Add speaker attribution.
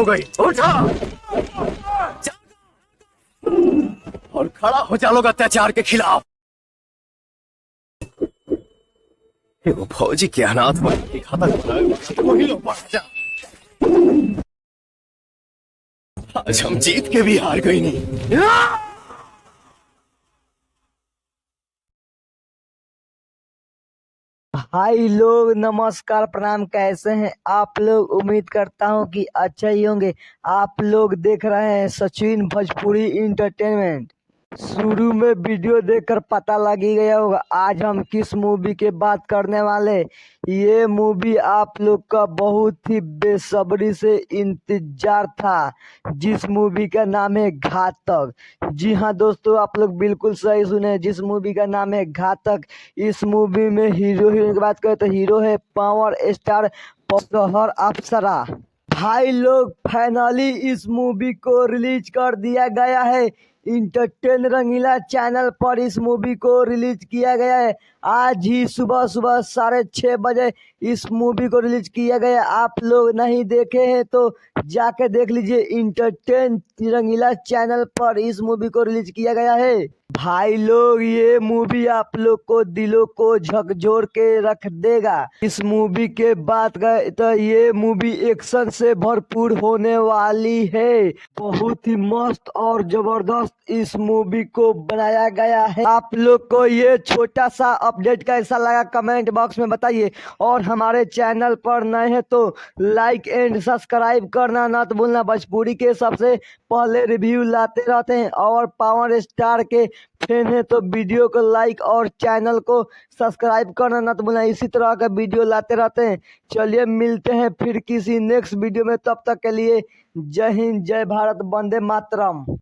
Speaker 1: हो गई। उठा और खड़ा हो जा लोग अत्याचार के खिलाफ। वो फौजी के अनाथ बच्चे की घातक बनाए वही लोग बढ़ जा। आज हम जीत के भी हार गई नहीं।
Speaker 2: हाय लोग, नमस्कार, प्रणाम। कैसे हैं आप लोग? उम्मीद करता हूं कि अच्छा ही होंगे। आप लोग देख रहे हैं सचिन भोजपुरी इंटरटेनमेंट। शुरू में वीडियो देखकर पता लग ही गया होगा आज हम किस मूवी के बात करने वाले। ये मूवी आप लोग का बहुत ही बेसब्री से इंतजार था, जिस मूवी का नाम है घातक। जी हाँ दोस्तों, आप लोग बिल्कुल सही सुने, जिस मूवी का नाम है घातक। इस मूवी में हीरो हीरोइन की बात करें तो हीरो है पावर स्टार पॉवर अप्सरा। भाई लोग, फाइनली इस मूवी को रिलीज कर दिया गया है। इंटरटेन रंगीला चैनल पर इस मूवी को रिलीज किया गया है। आज ही सुबह सुबह 6:30 बजे इस मूवी को रिलीज किया गया। आप लोग नहीं देखे हैं तो जाके देख लीजिए। इंटरटेन रंगीला चैनल पर इस मूवी को रिलीज किया गया है। भाई लोग, ये मूवी आप लोग को दिलों को झकझोर के रख देगा। इस मूवी के बात करें तो ये मूवी एक्शन से भरपूर होने वाली है। बहुत ही मस्त और जबरदस्त इस मूवी को बनाया गया है। आप लोग को ये छोटा सा अपडेट कैसा लगा कमेंट बॉक्स में बताइए। और हमारे चैनल पर नए हैं तो लाइक एंड सब्सक्राइब करना ना तो भूलना। भोजपुरी के सबसे पहले रिव्यू लाते रहते हैं और पावर स्टार के फैन है तो वीडियो को लाइक और चैनल को सब्सक्राइब करना ना तो भूलना। इसी तरह का वीडियो लाते रहते हैं। चलिए मिलते हैं फिर किसी नेक्स्ट वीडियो में। तब तक के लिए जय हिंद, जय भारत, वंदे मातरम।